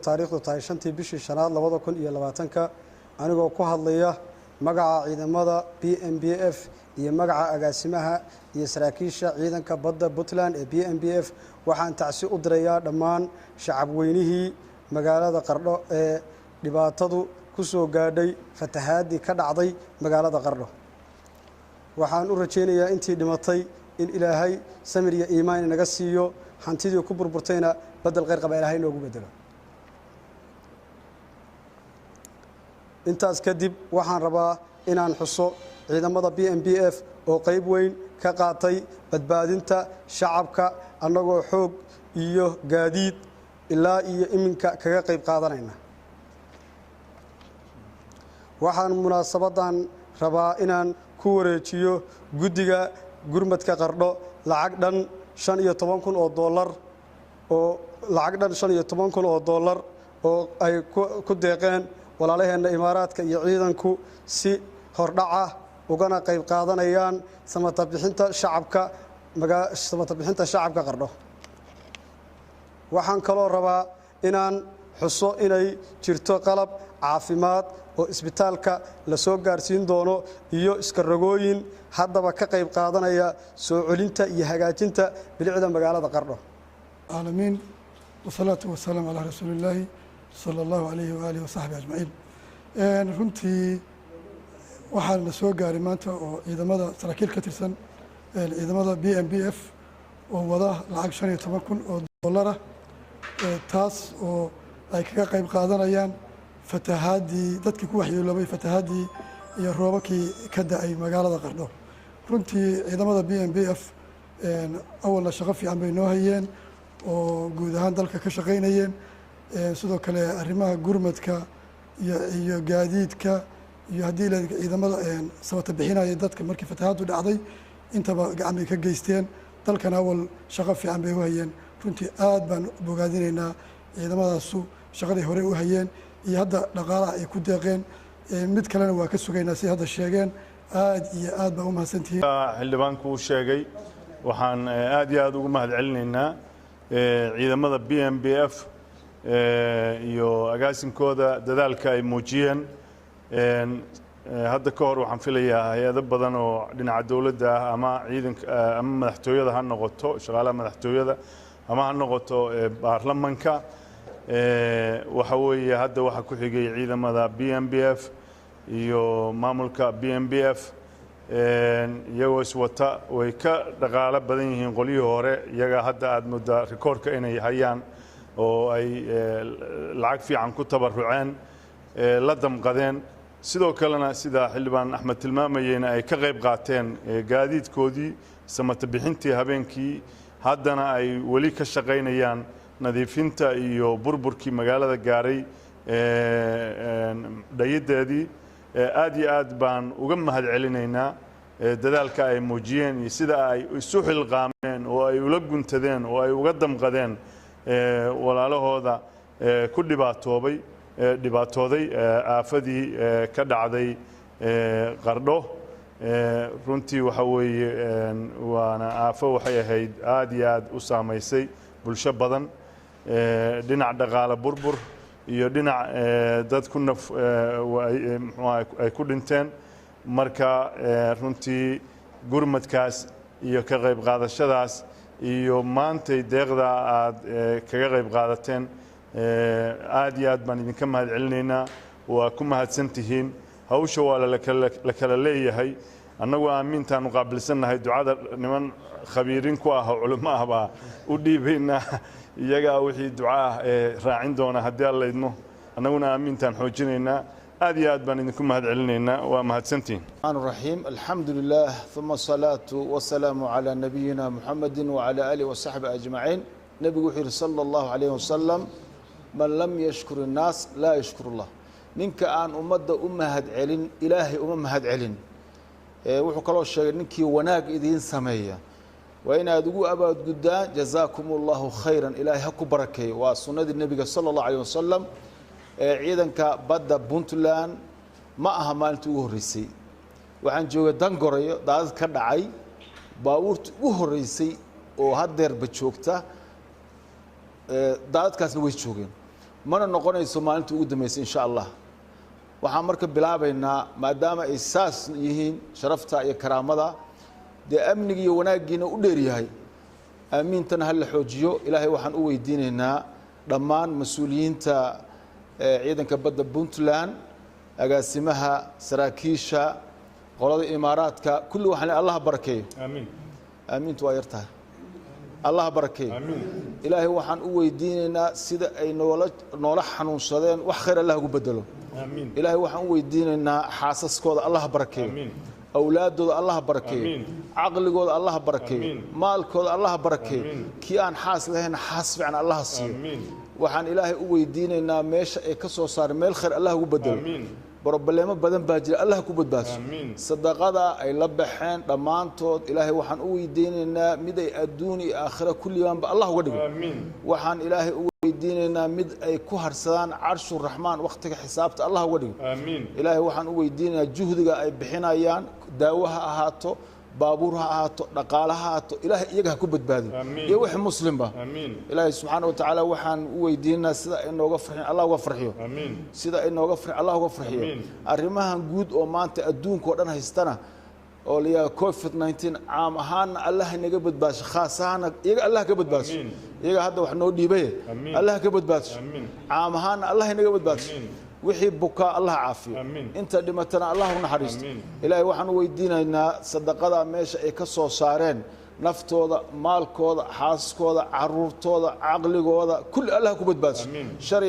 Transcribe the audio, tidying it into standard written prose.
taariikhdu tahay 5tii bishii shanaad 2020 anigoo ku hadlaya magaca ciidamada BMBF iyo magaca agaasimaha iyo saraakiisha ciidanka badda Puntland ee BMBF waxaan tacsi u dirayaa dhammaan shacab weynihii magaalada Qardho ee dhibaatadu ku soo gaadhay fatahaadii ka dhacday magaalada Qardho waxaan u rajeynayaa intii dhimatay in Ilaahay samir iyo iimaan naga siiyo hantidii ku burburtayna badal qeyr qaba Ilaahay noogu bedelo intaas kadib waxaan rabaa inaan xuso ciidamada BMBF oo qayb weyn ka qaatay badbaadinta shacabka annagoo xoog iyo gaadiid ilaa iyo iminka kaga qayb qaadanayna waxaan munaasabadan rabaa inaan ku wareejiyo guddiga gurmadka Qardho lacag dhan $15,000 oo lacag dhan $15,000 oo ay ku deeqeen walaalaheena Imaaraadka iyo ciidanku si hordhaca ugana qayb qaadanayaan samata bixinta shacabka Qardho waxaan kaloo rabaa inaan xuso inay jirto qalab caafimaad oo isbitaalka la soo gaarsiin doono iyo iska rogooyin haddaba ka qayb qaadanaya soo celinta iyo hagaajinta bilicda magaalada Qardho aalamiin wasalaatu wasalaam ala rasuulillaah sallallahu alayhi wa alihi wa sahbihi ajmaciin runtii waxaan la soo gaaray maanta oo ciidamada saraakiil ka tirsan ciidamada BMBF oo wada lacag $15,000 taas oo ay kaga qayb qaadanayaan fatahaadii dadkii ku waxyeeloobay fatahaadii iyo roobabkii ka da'ay magaalada Qardho runtii ciidamada BMBF awalna shaqo fiican bay noo hayeen oo guud ahaan dalka ka shaqaynayeen sidoo kale arrimaha gurmadka iyo gaadiidka iyo haddii la ciidamada sabata bixinaya dadka markii fatahaadu dhacday intaba gacan bay ka geysteen dalkana awal shaqo fiican bay u hayeen runtii aad baan bogaadinaynaa ciidamadaasu shaqadii hore u hayeen iyo hadda dhaqaalaha ay ku deeqeen mid kalena waa ka sugaynaa si hadda sheegeen aad iyo aad baa u mahadsantihiin xildhibaanku uu sheegay waxaan aad iyo aad ugu mahadcelinaynaa ciidamada BMBF iyo agaasinkooda dadaalka ay muujiyeen hadda ka hor waxaan filayaa hay'ado badan oo dhinaca dawladda ah ama ciidanka ama madaxtooyada ha noqoto shaqaalaha madaxtooyada ama ha noqoto baarlamaanka waxa weeye hadda waxa ku xigay ciidamada BMBF iyo maamulka BMBF iyagoo iswata way ka dhaqaale badan yihiin qoliyii hore iyaga hadda aad muddo rikoorka inay hayaan oo ay lacag fiican ku tabaruceen la damqadeen sidoo kalena sida xildhibaan Axmed tilmaamayeen ay ka qayb qaateen gaadiidkoodii samata bixintii habeenkii haddana ay wali ka shaqaynayaan nadiifinta iyo burburkii magaalada gaaray dhayadeedii aad iyo aad baan uga mahadcelinaynaa dadaalka ay muujiyeen iyo sida ay isu xilqaameen oo ay ula guntadeen oo ay uga damqadeen walaalahooda ku dhibaatooday aafadii ka dhacday Qardho runtii waxa weeye waana aafo waxay ahayd aad iyo aad u saameysay bulsho badan dhinac dhaqaale burbur iyo dhinac dad ku naf ay ku dhinteen marka runtii gurmadkaas iyo ka qayb qaadashadaas iyo maantay deeqda aad kaga qayb qaadateen aad iyo aad baan idinka mahadcelinaynaa waa ku mahadsantihiin hawsha waa la kala leeyahay annagu aamintaan u qaabilsannahay ducada niman khabiirin ku ah oo culimo ah baa u dhiibaynaa iyagaa wixii ducaa raacin doona haddii alla idmo annaguna aamintaan xoojinaynaa aad iyo aad baan idinku mahadcelinaynaa waa mahadsantihiin الرحيم الحمد لله ثم الصلاة والسلام على نبينا محمد وعلى آله وصحبه أجمعين نبي وحير صلى الله عليه وسلم من لم يشكر الناس لا يشكر الله نينك آن أمد أمهد علن إلهي أمهد علن وحكى الله الشيء نينك وناق إذين سمية وإن أدقوا أباد قدان جزاكم الله خيرا إلهي هكو بركي وسنة النبي صلى الله عليه وسلم ciidanka badda Puntland ma aha maalintii ugu horeysay waxaan joogay Dangorayo daad ka dhacay baabuurtii ugu horeysay oo hadeerba joogta daadkaasna way joogeen mana noqonayso maalinta ugu dambaysa insha allah waxaan marka bilaabaynaa maadaama ay saas yihiin sharafta iyo karaamada dee amniga iyo wanaagiina u dheer yahay aamiintana hal la xoojiyo ilaahay waxaan u weydiinaynaa dhammaan mas-uuliyiinta ciidanka badda puntland agaasimaha saraakiisha qolada imaaraadka kulli waxaan leeyahay allah barakeeyo amiin aamiintu waa yartahay allah barakeeyo ilaahay waxaan u weydiinaynaa sida ay noola xanuunsadeen wax khayr allah ugu bedelo ilaahay waxaan u weydiinaynaa xaasaskooda allah barakeeyo awlaadooda allah barakeeyo caqligooda allah barakeeyo maalkooda allah barakeeyo kii aan xaas lahayn xaas fiican allah siiyo waxaan ilaahay u weydiinaynaa meesha ay ka soo saareen meel khayr allah ugu bedelo borobalemo badan baa jira allah ku badbaadso sadaqada ay la baxeen dhammaantood ilaahay waxaan u weydiinaynaa mid ay adduun iyo aakhira kulligaanba allah uga dhigo waxaan ilaahay u weydiinaynaa mid ay ku harsadaan carshu raxmaan wakhtiga xisaabta allah uga dhigo ilaahay waxaan u weydiinaynaa juhdiga ay bixinayaan daawo ha ahaato baabuur ha ahaato dhaqaale ha ahaato ilaahay iyaga ha ku badbaadiyo iyo wixii muslimba ilaahay subxaana wa tacaala waxaan u weydiinaynaa sida ay nooga farxin allah uga farxiyo sida ay nooga farxin allah uga farxiyo arrimahan guud oo maanta adduunka oo dhan haystana oo la yidhahdo covid-19 caam ahaanna allah inaga badbaasho khaas ahaanna iyaga allah ka badbaasho iyaga hadda wax noo dhiibaye allah ka badbaasho caam ahaanna allah inaga badbaasho wixii bukaa allah caafiyo inta dhimatana allah u naxariisto ilaahay waxaan u weydiinaynaa sadaqada meesha ay ka soo saareen naftooda maalkooda xaaskooda caruurtooda caqligooda kulli allah ku badbaadso shari